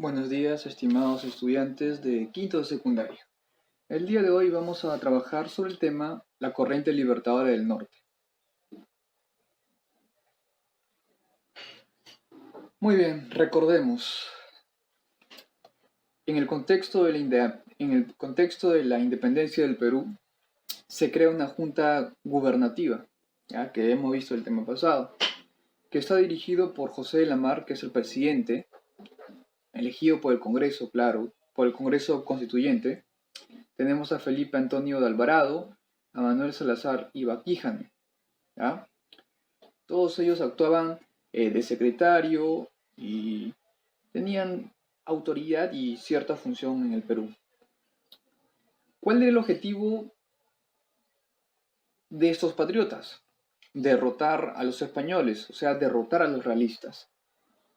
Buenos días, estimados estudiantes de quinto de secundaria. El día de hoy vamos a trabajar sobre el tema la corriente libertadora del norte. Muy bien, recordemos. En el contexto de la independencia del Perú, se crea una junta gubernativa, ya que hemos visto el tema pasado, que está dirigido por José de la Mar, que es el presidente, elegido por el Congreso, claro, por el Congreso Constituyente. Tenemos a Felipe Antonio de Alvarado, a Manuel Salazar y Baquijano, ¿ya? Todos ellos actuaban de secretario y tenían autoridad y cierta función en el Perú. ¿Cuál era el objetivo de estos patriotas? Derrotar a los españoles, o sea, derrotar a los realistas.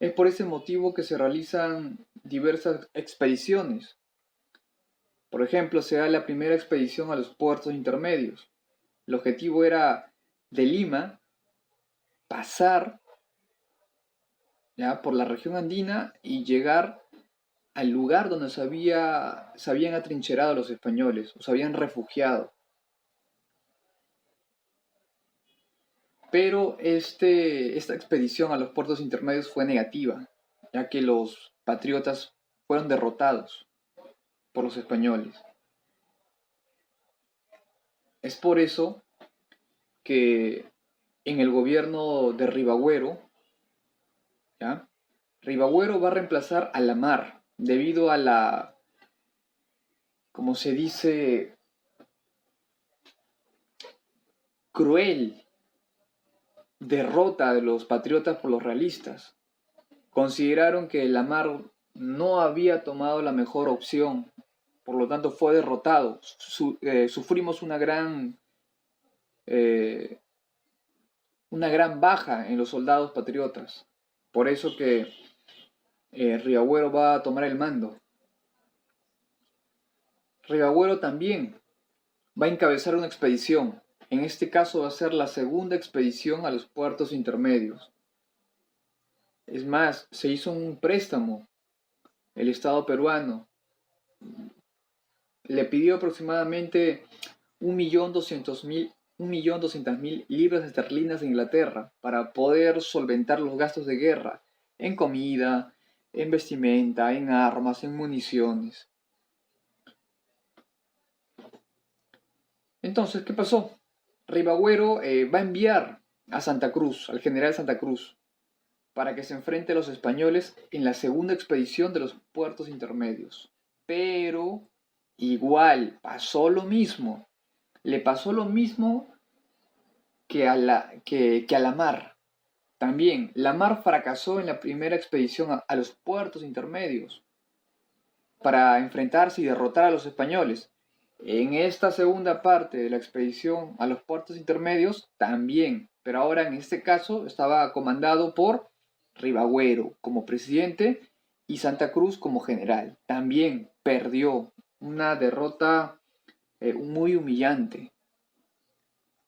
Es por ese motivo que se realizan diversas expediciones. Por ejemplo, se da la primera expedición a los puertos intermedios. El objetivo era de Lima pasar ya por la región andina y llegar al lugar donde se habían atrincherado los españoles o se habían refugiado. Pero esta expedición a los puertos intermedios fue negativa, ya que los patriotas fueron derrotados por los españoles. Es por eso que en el gobierno de Ribagüero, ¿ya? Ribagüero va a reemplazar a la Mar debido a la, como se dice, cruel derrota de los patriotas por los realistas. Consideraron que la Mar no había tomado la mejor opción, por lo tanto fue derrotado. Sufrimos una gran baja en los soldados patriotas. Por eso que Ribagüero va a tomar el mando. Ribagüero también va a encabezar una expedición. En este caso va a ser la segunda expedición a los puertos intermedios. Es más, se hizo un préstamo. El Estado peruano le pidió aproximadamente 1.200.000 libras esterlinas de Inglaterra para poder solventar los gastos de guerra en comida, en vestimenta, en armas, en municiones. Entonces, ¿qué pasó? Ribagüero va a enviar a Santa Cruz, al general Santa Cruz, para que se enfrente a los españoles en la segunda expedición de los puertos intermedios. Pero igual, pasó lo mismo. Le pasó lo mismo que a la Mar. También, la Mar fracasó en la primera expedición a los puertos intermedios para enfrentarse y derrotar a los españoles. En esta segunda parte de la expedición a los puertos intermedios también, pero ahora en este caso estaba comandado por Ribagüero como presidente y Santa Cruz como general. También perdió una derrota muy humillante.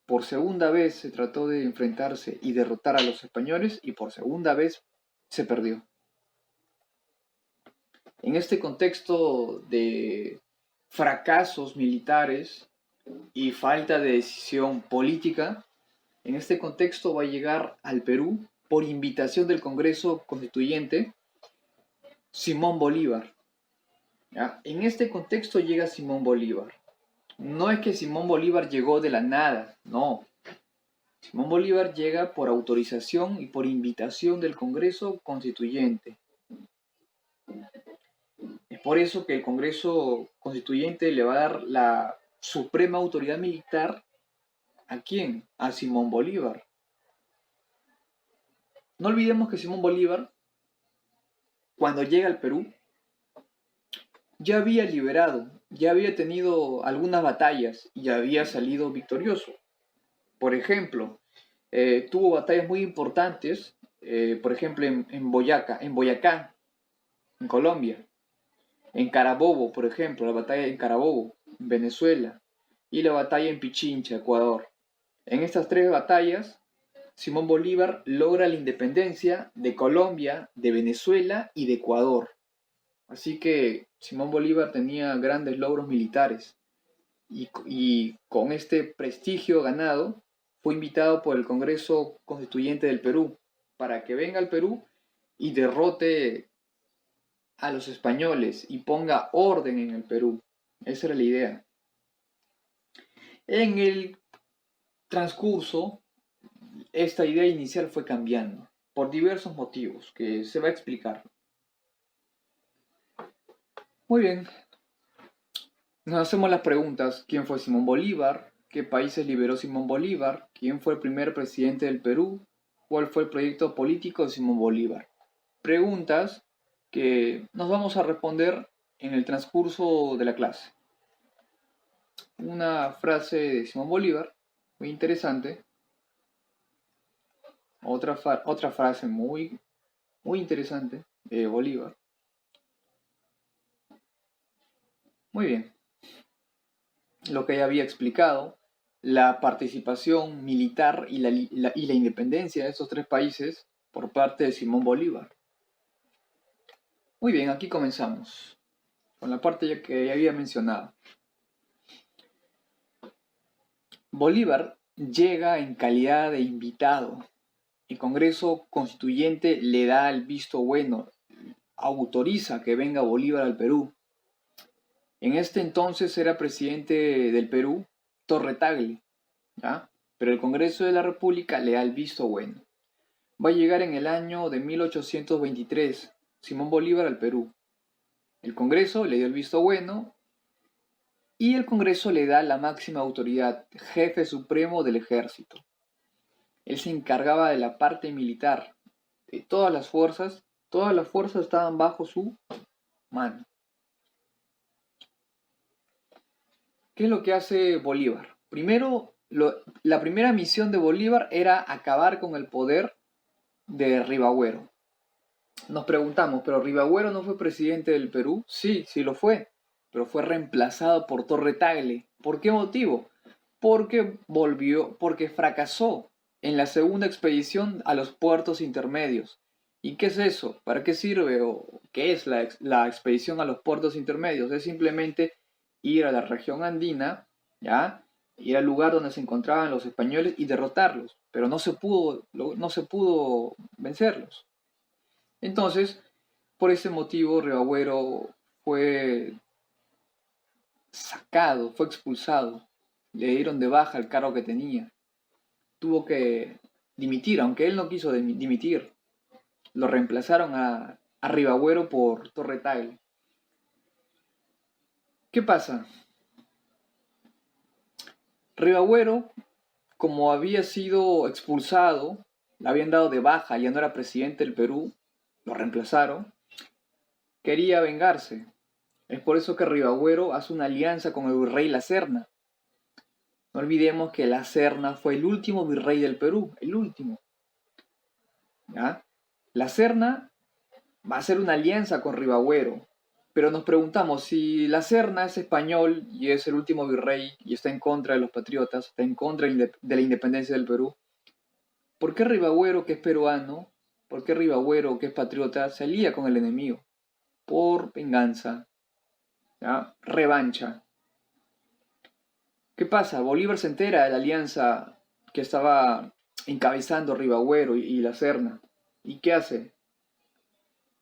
Por segunda vez se trató de enfrentarse y derrotar a los españoles y por segunda vez se perdió. En este contexto de fracasos militares y falta de decisión política, en este contexto va a llegar al Perú, por invitación del Congreso Constituyente, Simón Bolívar. ¿Ya? En este contexto llega Simón Bolívar. No es que Simón Bolívar llegó de la nada, no. Simón Bolívar llega por autorización y por invitación del Congreso Constituyente. Es por eso que el Congreso Constituyente le va a dar la suprema autoridad militar. ¿A quién? A Simón Bolívar. No olvidemos que Simón Bolívar, cuando llega al Perú, ya había liberado, ya había tenido algunas batallas y ya había salido victorioso. Por ejemplo, tuvo batallas muy importantes, por ejemplo, en Boyacá, en Colombia. En Carabobo, por ejemplo, la batalla en Carabobo, en Venezuela, y la batalla en Pichincha, Ecuador. En estas tres batallas, Simón Bolívar logra la independencia de Colombia, de Venezuela y de Ecuador. Así que Simón Bolívar tenía grandes logros militares y con este prestigio ganado fue invitado por el Congreso Constituyente del Perú para que venga al Perú y derrote a los españoles y ponga orden en el Perú. Esa era la idea. En el transcurso, esta idea inicial fue cambiando por diversos motivos que se va a explicar. Muy bien, nos hacemos las preguntas: ¿quién fue Simón Bolívar? ¿Qué países liberó Simón Bolívar? ¿Quién fue el primer presidente del Perú? ¿Cuál fue el proyecto político de Simón Bolívar? Preguntas que nos vamos a responder en el transcurso de la clase. Una frase de Simón Bolívar, muy interesante. Otra frase muy interesante de Bolívar. Muy bien. Lo que ya había explicado, la participación militar y la independencia de estos tres países por parte de Simón Bolívar. Muy bien, aquí comenzamos con la parte que ya había mencionado. Bolívar llega en calidad de invitado. El Congreso Constituyente le da el visto bueno, autoriza que venga Bolívar al Perú. En este entonces era presidente del Perú Torre Tagle, ¿ya? Pero el Congreso de la República le da el visto bueno. Va a llegar en el año de 1823 Simón Bolívar al Perú. El Congreso le dio el visto bueno y el Congreso le da la máxima autoridad, jefe supremo del ejército. Él se encargaba de la parte militar, de todas las fuerzas estaban bajo su mano. ¿Qué es lo que hace Bolívar? Primero, la primera misión de Bolívar era acabar con el poder de Ribagüero. Nos preguntamos, ¿pero Ribagüero no fue presidente del Perú? Sí, sí lo fue, pero fue reemplazado por Torre Tagle. ¿Por qué motivo? Porque fracasó en la segunda expedición a los puertos intermedios. ¿Y qué es eso? ¿Para qué sirve o qué es la expedición a los puertos intermedios? Es simplemente ir a la región andina, ¿ya? Ir al lugar donde se encontraban los españoles y derrotarlos, pero no se pudo vencerlos. Entonces, por ese motivo, Ribagüero fue sacado, fue expulsado, le dieron de baja el cargo que tenía, tuvo que dimitir, aunque él no quiso dimitir, lo reemplazaron a Ribagüero por Torre Tagle. ¿Qué pasa? Ribagüero, como había sido expulsado, le habían dado de baja, ya no era presidente del Perú, lo reemplazaron, quería vengarse. Es por eso que Ribagüero hace una alianza con el virrey La Serna. No olvidemos que La Serna fue el último virrey del Perú, el último. ¿Ya? La Serna va a hacer una alianza con Ribagüero, pero nos preguntamos, si La Serna es español y es el último virrey y está en contra de los patriotas, está en contra de la independencia del Perú, ¿por qué Ribagüero, que es peruano, por qué Ribagüero, que es patriota, se alía con el enemigo? Por venganza, ¿ya? Revancha. ¿Qué pasa? Bolívar se entera de la alianza que estaba encabezando Ribagüero y La Serna. ¿Y qué hace?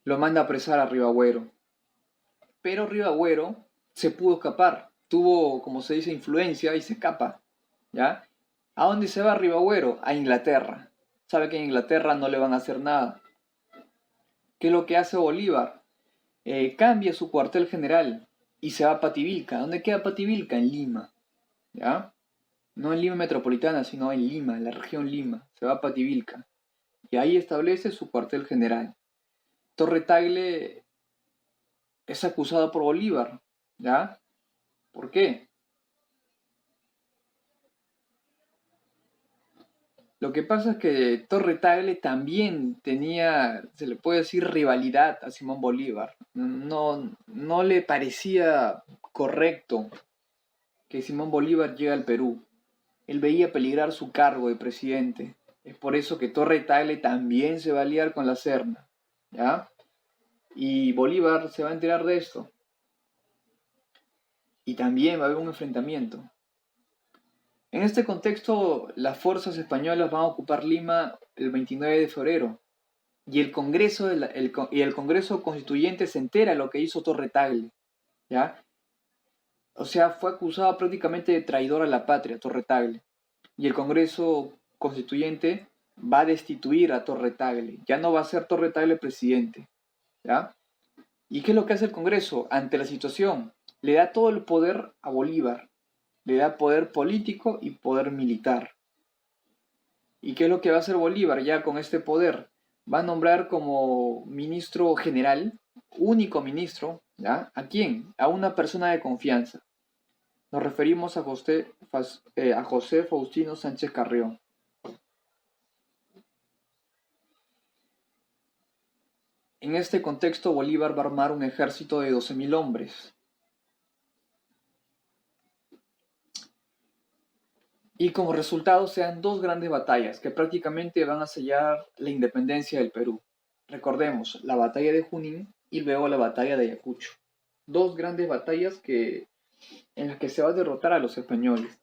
Lo manda a apresar a Ribagüero. Pero Ribagüero se pudo escapar. Tuvo, como se dice, influencia y se escapa. ¿Ya? ¿A dónde se va Ribagüero? A Inglaterra. Sabe que en Inglaterra no le van a hacer nada. ¿Qué es lo que hace Bolívar? Cambia su cuartel general y se va a Pativilca. ¿Dónde queda Pativilca? En Lima. ¿Ya? No en Lima metropolitana, sino en Lima, en la región Lima. Se va a Pativilca. Y ahí establece su cuartel general. Torre Tagle es acusado por Bolívar. ¿Ya? ¿Por qué? Lo que pasa es que Torre Tagle también tenía, se le puede decir, rivalidad a Simón Bolívar. No le parecía correcto que Simón Bolívar llegue al Perú. Él veía peligrar su cargo de presidente. Es por eso que Torre Tagle también se va a aliar con la Serna. ¿Ya? Y Bolívar se va a enterar de esto. Y también va a haber un enfrentamiento. En este contexto, las fuerzas españolas van a ocupar Lima el 29 de febrero. Y el Congreso Constituyente se entera de lo que hizo Torre Tagle, ¿ya? O sea, fue acusado prácticamente de traidor a la patria, Torre Tagle. Y el Congreso Constituyente va a destituir a Torre Tagle. Ya no va a ser Torre Tagle presidente, ¿ya? ¿Y qué es lo que hace el Congreso ante la situación? Le da todo el poder a Bolívar. Le da poder político y poder militar. ¿Y qué es lo que va a hacer Bolívar ya con este poder? Va a nombrar como ministro general, único ministro, ¿ya? ¿A quién? A una persona de confianza. Nos referimos a José Faustino Sánchez Carrión. En este contexto, Bolívar va a armar un ejército de 12.000 hombres. Y como resultado se dan dos grandes batallas que prácticamente van a sellar la independencia del Perú. Recordemos, la batalla de Junín y luego la batalla de Ayacucho. Dos grandes batallas en las que se va a derrotar a los españoles.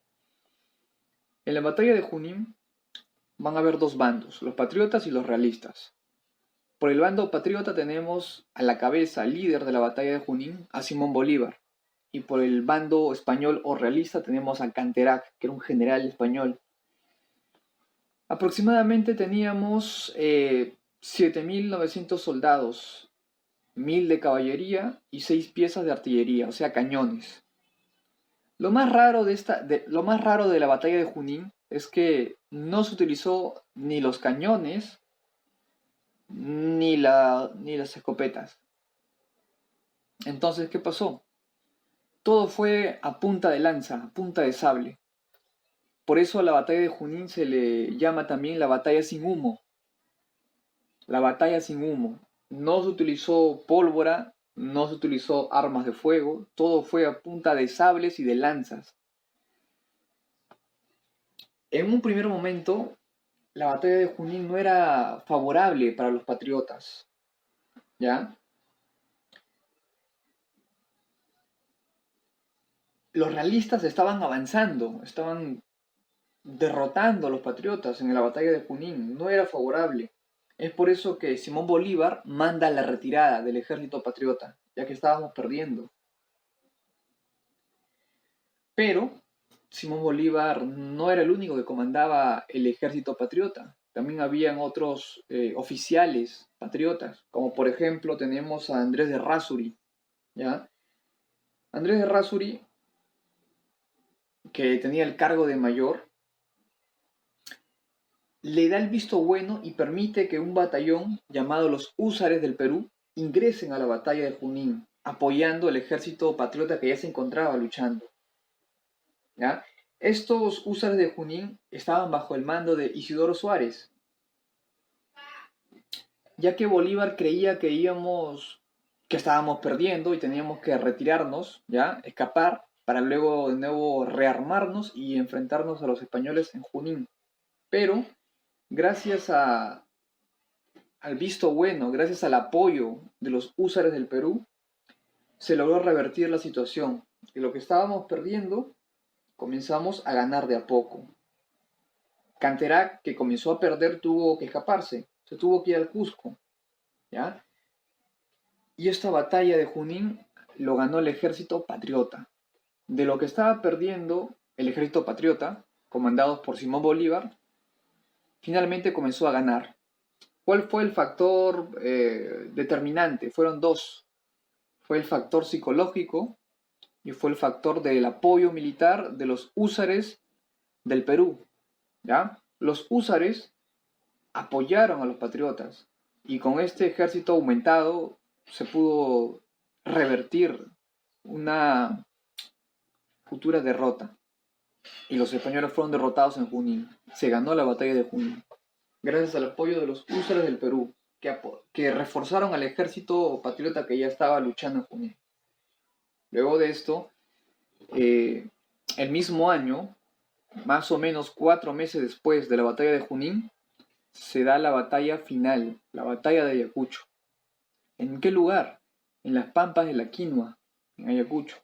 En la batalla de Junín van a haber dos bandos, los patriotas y los realistas. Por el bando patriota tenemos a la cabeza, líder de la batalla de Junín, a Simón Bolívar. Y por el bando español o realista tenemos a Canterac, que era un general español. Aproximadamente teníamos 7.900 soldados, 1.000 de caballería y 6 piezas de artillería, o sea, cañones. Lo más raro de la batalla de Junín es que no se utilizó ni los cañones ni las escopetas. Entonces, ¿qué pasó? Todo fue a punta de lanza, a punta de sable. Por eso a la batalla de Junín se le llama también la batalla sin humo. La batalla sin humo. No se utilizó pólvora, no se utilizó armas de fuego, todo fue a punta de sables y de lanzas. En un primer momento, la batalla de Junín no era favorable para los patriotas, ¿ya? Los realistas estaban avanzando, estaban derrotando a los patriotas en la batalla de Junín, no era favorable. Es por eso que Simón Bolívar manda la retirada del ejército patriota, ya que estábamos perdiendo. Pero Simón Bolívar no era el único que comandaba el ejército patriota. También habían otros oficiales patriotas, como por ejemplo tenemos a Andrés de Rázuri, ¿ya? Andrés de Rázuri, que tenía el cargo de mayor, le da el visto bueno y permite que un batallón llamado los Húsares del Perú ingresen a la batalla de Junín, apoyando el ejército patriota que ya se encontraba luchando, ¿ya? Estos húsares de Junín estaban bajo el mando de Isidoro Suárez, ya que Bolívar creía que estábamos perdiendo y teníamos que retirarnos, ¿ya? Escapar para luego de nuevo rearmarnos y enfrentarnos a los españoles en Junín. Pero gracias al visto bueno, gracias al apoyo de los húsares del Perú, se logró revertir la situación. Y lo que estábamos perdiendo, comenzamos a ganar de a poco. Canterac, que comenzó a perder, tuvo que escaparse, se tuvo que ir al Cusco, ¿ya? Y esta batalla de Junín lo ganó el ejército patriota. De lo que estaba perdiendo el ejército patriota, comandados por Simón Bolívar, finalmente comenzó a ganar. ¿Cuál fue el factor determinante? Fueron dos. Fue el factor psicológico y fue el factor del apoyo militar de los húsares del Perú, ¿ya? Los húsares apoyaron a los patriotas y con este ejército aumentado se pudo revertir una futura derrota y los españoles fueron derrotados en Junín. Se ganó la batalla de Junín gracias al apoyo de los húsares del Perú que reforzaron al ejército patriota que ya estaba luchando en Junín. Luego de esto, el mismo año, más o menos 4 meses después de la batalla de Junín, se da la batalla final, la batalla de Ayacucho. ¿En qué lugar? En las pampas de la Quinua, en Ayacucho.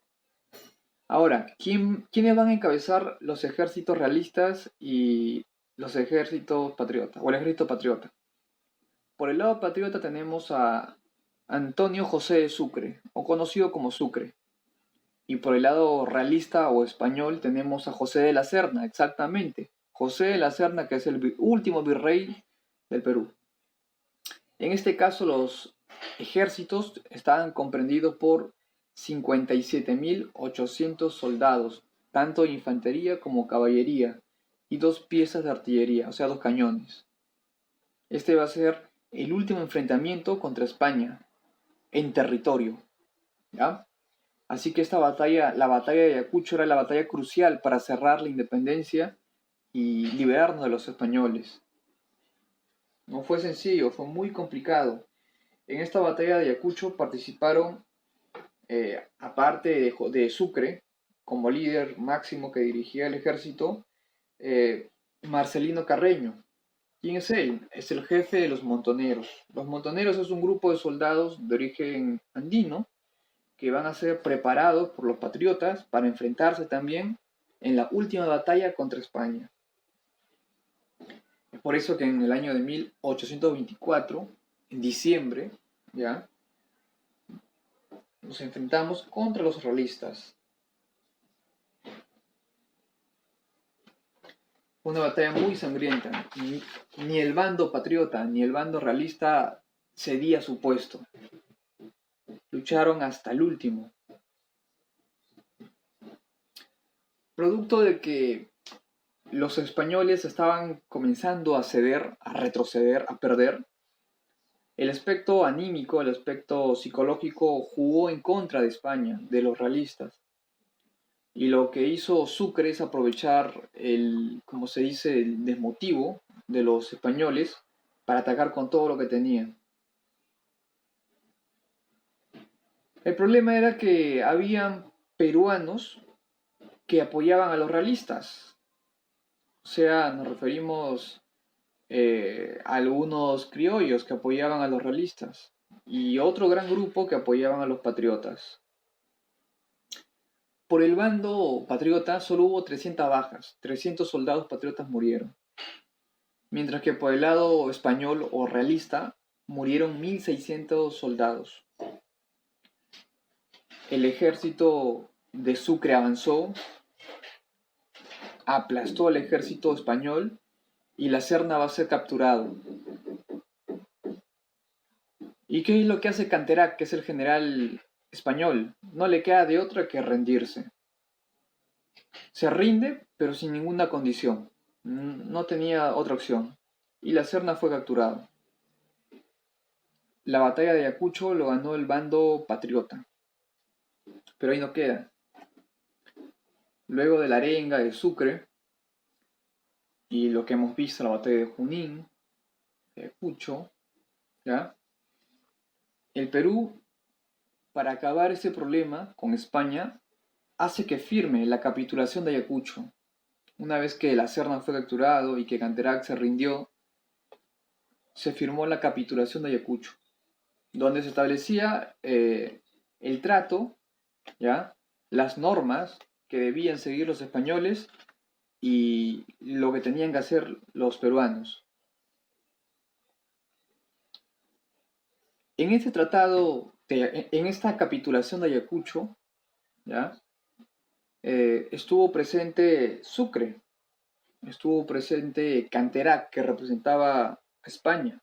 Ahora, ¿quiénes van a encabezar los ejércitos realistas y los ejércitos patriotas, o el ejército patriota? Por el lado patriota tenemos a Antonio José de Sucre, o conocido como Sucre. Y por el lado realista o español tenemos a José de la Serna, exactamente. José de la Serna, que es el último virrey del Perú. En este caso, los ejércitos estaban comprendidos por 57.800 soldados, tanto de infantería como caballería, y 2 piezas de artillería, o sea, 2 cañones. Este va a ser el último enfrentamiento contra España en territorio, ¿ya? Así que esta batalla, la batalla de Ayacucho, era la batalla crucial para cerrar la independencia y liberarnos de los españoles. No fue sencillo, fue muy complicado. En esta batalla de Ayacucho participaron, aparte de Sucre, como líder máximo que dirigía el ejército, Marcelino Carreño. ¿Quién es él? Es el jefe de los montoneros. Los montoneros es un grupo de soldados de origen andino que van a ser preparados por los patriotas para enfrentarse también en la última batalla contra España. Es por eso que en el año de 1824, en diciembre, ya, nos enfrentamos contra los realistas. Fue una batalla muy sangrienta. Ni el bando patriota ni el bando realista cedía su puesto. Lucharon hasta el último. Producto de que los españoles estaban comenzando a ceder, a retroceder, a perder, el aspecto anímico, el aspecto psicológico jugó en contra de España, de los realistas. Y lo que hizo Sucre es aprovechar como se dice, el desmotivo de los españoles para atacar con todo lo que tenían. El problema era que habían peruanos que apoyaban a los realistas. O sea, nos referimos a algunos criollos que apoyaban a los realistas y otro gran grupo que apoyaban a los patriotas. Por el bando patriota solo hubo 300 bajas, 300 soldados patriotas murieron, mientras que por el lado español o realista murieron 1.600 soldados. El ejército de Sucre avanzó, aplastó al ejército español y la Serna va a ser capturado. ¿Y qué es lo que hace Canterac, que es el general español? No le queda de otra que rendirse. Se rinde, pero sin ninguna condición. No tenía otra opción. Y la Serna fue capturado. La batalla de Ayacucho lo ganó el bando patriota. Pero ahí no queda. Luego de la arenga de Sucre y lo que hemos visto, la batalla de Junín, de Ayacucho, ¿ya? El Perú, para acabar ese problema con España, hace que firme la capitulación de Ayacucho. Una vez que la Serna fue capturado y que Canterac se rindió, se firmó la capitulación de Ayacucho, donde se establecía el trato, ¿ya? Las normas que debían seguir los españoles y lo que tenían que hacer los peruanos. En este tratado, en esta capitulación de Ayacucho, ¿ya? Estuvo presente Sucre, estuvo presente Canterac, que representaba a España,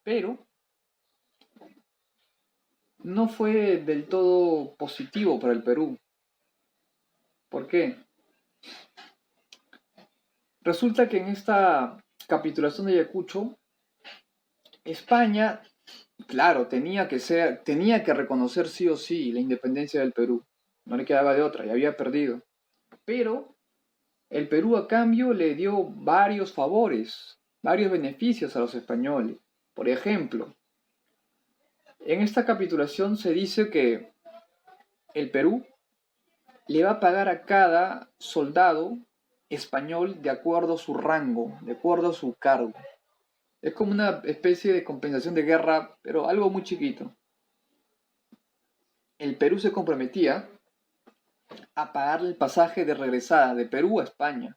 pero no fue del todo positivo para el Perú. ¿Por qué? Resulta que en esta capitulación de Ayacucho, España, claro, tenía que reconocer sí o sí la independencia del Perú. No le quedaba de otra, ya había perdido. Pero el Perú a cambio le dio varios favores, varios beneficios a los españoles. Por ejemplo, en esta capitulación se dice que el Perú le va a pagar a cada soldado español de acuerdo a su rango, de acuerdo a su cargo. Es como una especie de compensación de guerra, pero algo muy chiquito. El Perú se comprometía a pagarle el pasaje de regresada de Perú a España.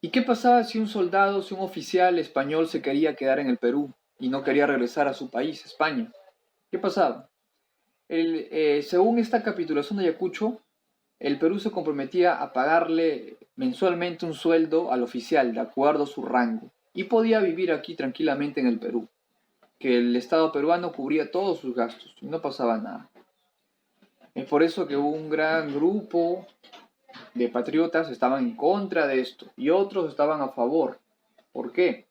¿Y qué pasaba si un soldado, si un oficial español se quería quedar en el Perú y no quería regresar a su país, España? ¿Qué pasaba? Según esta capitulación de Ayacucho, el Perú se comprometía a pagarle mensualmente un sueldo al oficial de acuerdo a su rango y podía vivir aquí tranquilamente en el Perú, que el Estado peruano cubría todos sus gastos y no pasaba nada. Es por eso que hubo un gran grupo de patriotas que estaban en contra de esto y otros estaban a favor. ¿Por qué?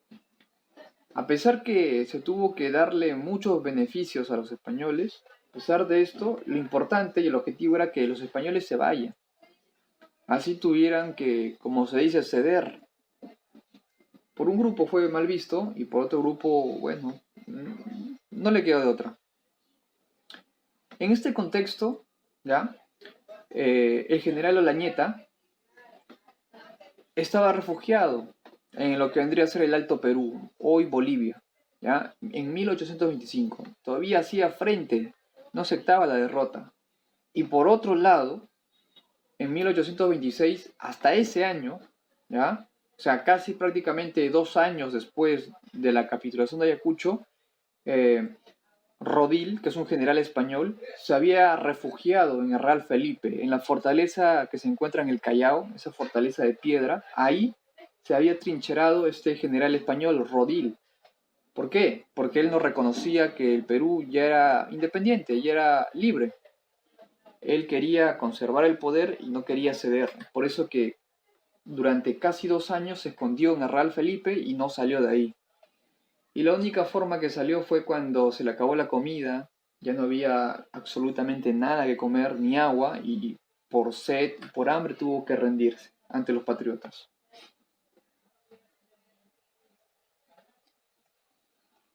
A pesar que se tuvo que darle muchos beneficios a los españoles, a pesar de esto, lo importante y el objetivo era que los españoles se vayan. Así tuvieran que, como se dice, ceder. Por un grupo fue mal visto y por otro grupo, bueno, no le quedó de otra. En este contexto, ¿ya? El general Olañeta estaba refugiado en lo que vendría a ser el Alto Perú, hoy Bolivia, ¿ya? En 1825. Todavía hacía frente, no aceptaba la derrota. Y por otro lado, en 1826, hasta ese año, ¿ya? O sea, casi prácticamente 2 años después de la capitulación de Ayacucho, eh, Rodil, que es un general español, se había refugiado en el Real Felipe, en la fortaleza que se encuentra en el Callao, esa fortaleza de piedra. Ahí se había trincherado este general español, Rodil. ¿Por qué? Porque él no reconocía que el Perú ya era independiente, ya era libre. Él quería conservar el poder y no quería ceder. Por eso que durante casi 2 años se escondió en el Real Felipe y no salió de ahí. Y la única forma que salió fue cuando se le acabó la comida, ya no había absolutamente nada que comer ni agua y por sed, por hambre tuvo que rendirse ante los patriotas.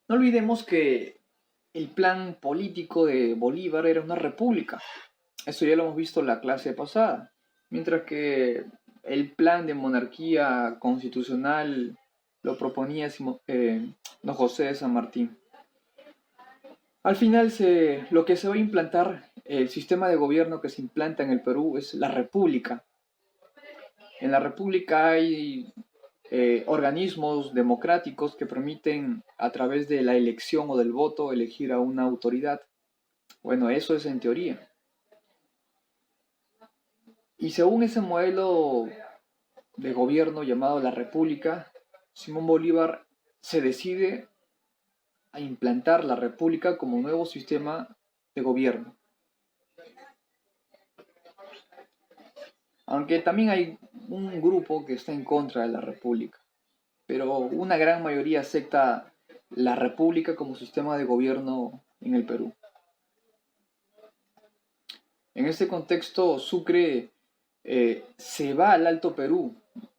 No olvidemos que el plan político de Bolívar era una república. Eso ya lo hemos visto en la clase pasada. Mientras que el plan de monarquía constitucional lo proponía don José de San Martín. Al final lo que se va a implantar, el sistema de gobierno que se implanta en el Perú es la república. En la república hay organismos democráticos que permiten a través de la elección o del voto elegir a una autoridad. Bueno, eso es en teoría. Y según ese modelo de gobierno llamado la república, Simón Bolívar se decide a implantar la república como nuevo sistema de gobierno. Aunque también hay un grupo que está en contra de la república, pero una gran mayoría acepta la república como sistema de gobierno en el Perú. En este contexto, Sucre se va al Alto Perú.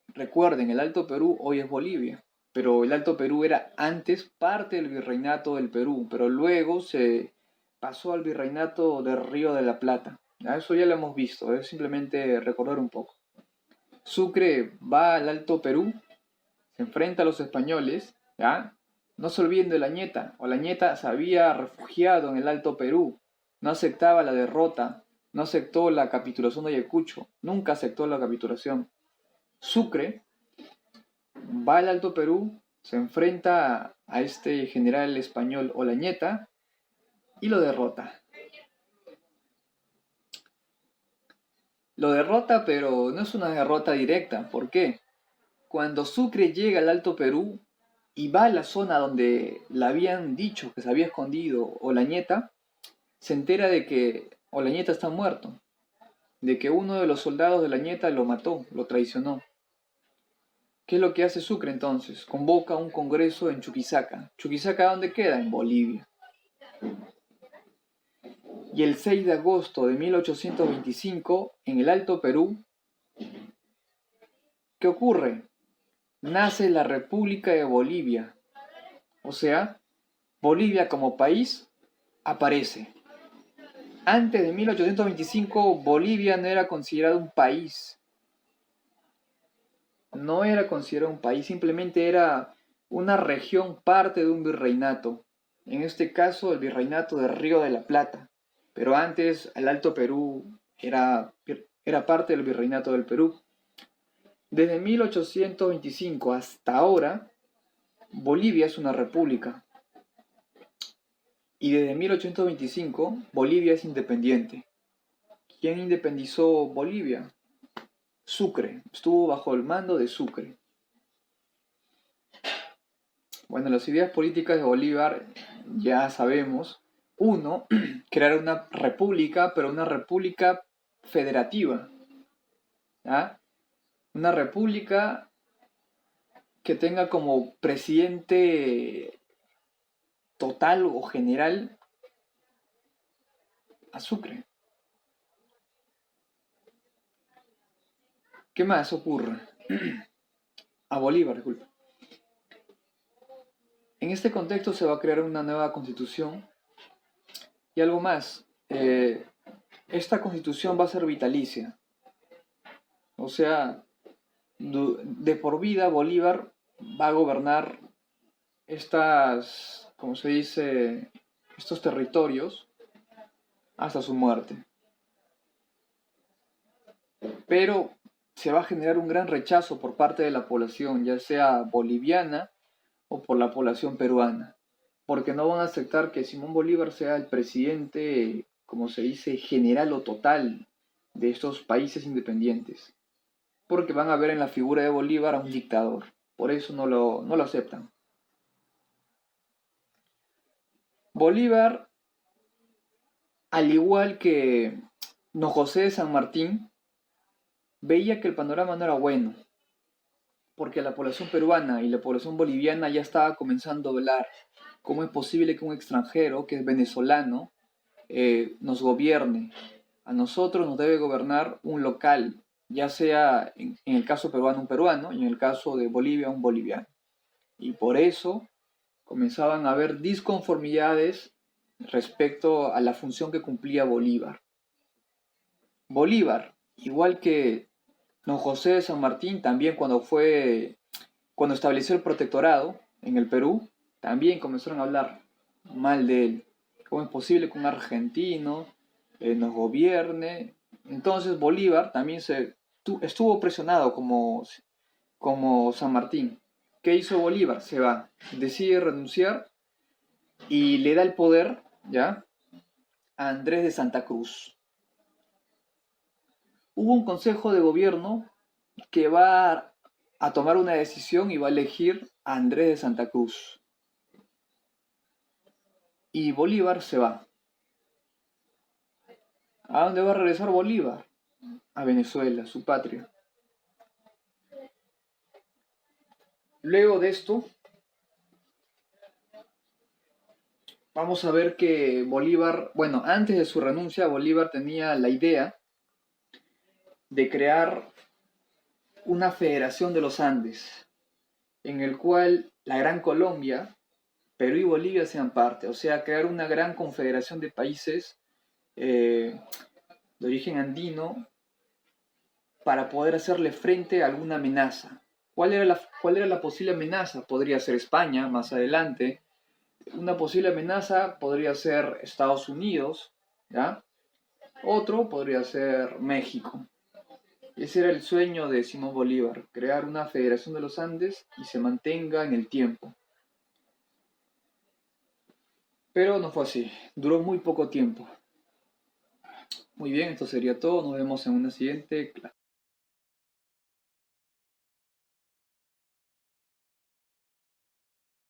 Recuerden, el Alto Perú hoy es Bolivia, pero el Alto Perú era antes parte del virreinato del Perú, pero luego se pasó al virreinato del Río de la Plata. ¿Ya? Eso ya lo hemos visto, es simplemente recordar un poco. Sucre va al Alto Perú, se enfrenta a los españoles, ¿ya? No se olviden de Olañeta. Olañeta se había refugiado en el Alto Perú, no aceptaba la derrota, no aceptó la capitulación de Ayacucho, nunca aceptó la capitulación. Sucre va al Alto Perú, se enfrenta a este general español Olañeta y lo derrota. Lo derrota, pero no es una derrota directa. ¿Por qué? Cuando Sucre llega al Alto Perú y va a la zona donde le habían dicho que se había escondido Olañeta, se entera de que Olañeta está muerto, de que uno de los soldados de Olañeta lo mató, lo traicionó. ¿Qué es lo que hace Sucre entonces? Convoca un congreso en Chuquisaca. ¿Chuquisaca dónde queda? En Bolivia. Y el 6 de agosto de 1825, en el Alto Perú, ¿qué ocurre? Nace la República de Bolivia. O sea, Bolivia como país aparece. Antes de 1825, Bolivia no era considerado un país. No era considerado un país, simplemente era una región parte de un virreinato, en este caso el virreinato de Río de la Plata, pero antes el Alto Perú era parte del virreinato del Perú. Desde 1825 hasta ahora, Bolivia es una república y desde 1825 Bolivia es independiente. ¿Quién independizó Bolivia? Sucre, estuvo bajo el mando de Sucre. Bueno, las ideas políticas de Bolívar ya sabemos. Uno, crear una república, pero una república federativa. ¿Ya? Una república que tenga como presidente total o general a Sucre. ¿Qué más ocurre? A Bolívar, disculpa. En este contexto se va a crear una nueva constitución y algo más. Esta constitución va a ser vitalicia. O sea, de por vida Bolívar va a gobernar estas, como se dice, estos territorios hasta su muerte. Pero se va a generar un gran rechazo por parte de la población, ya sea boliviana o por la población peruana, porque no van a aceptar que Simón Bolívar sea el presidente, como se dice, general o total de estos países independientes, porque van a ver en la figura de Bolívar a un dictador, por eso no lo aceptan. Bolívar, al igual que Don José de San Martín, veía que el panorama no era bueno, porque la población peruana y la población boliviana ya estaba comenzando a hablar cómo es posible que un extranjero, que es venezolano, nos gobierne. A nosotros nos debe gobernar un local, ya sea en el caso peruano un peruano y en el caso de Bolivia un boliviano. Y por eso comenzaban a haber disconformidades respecto a la función que cumplía Bolívar. Bolívar, igual que don José de San Martín, también cuando estableció el protectorado en el Perú, también comenzaron a hablar mal de él. ¿Cómo es posible que un argentino nos gobierne? Entonces Bolívar también estuvo presionado como San Martín. ¿Qué hizo Bolívar? Se va, decide renunciar y le da el poder, ¿ya?, a Andrés de Santa Cruz. Hubo un consejo de gobierno que va a tomar una decisión y va a elegir a Andrés de Santa Cruz. Y Bolívar se va. ¿A dónde va a regresar Bolívar? A Venezuela, su patria. Luego de esto, vamos a ver que Bolívar, bueno, antes de su renuncia, Bolívar tenía la idea de crear una federación de los Andes, en el cual la Gran Colombia, Perú y Bolivia sean parte, o sea, crear una gran confederación de países de origen andino para poder hacerle frente a alguna amenaza. ¿Cuál era la posible amenaza? Podría ser España más adelante. Una posible amenaza podría ser Estados Unidos, ¿ya? Otro podría ser México. Ese era el sueño de Simón Bolívar, crear una federación de los Andes y se mantenga en el tiempo. Pero no fue así, duró muy poco tiempo. Muy bien, esto sería todo, nos vemos en una siguiente clase.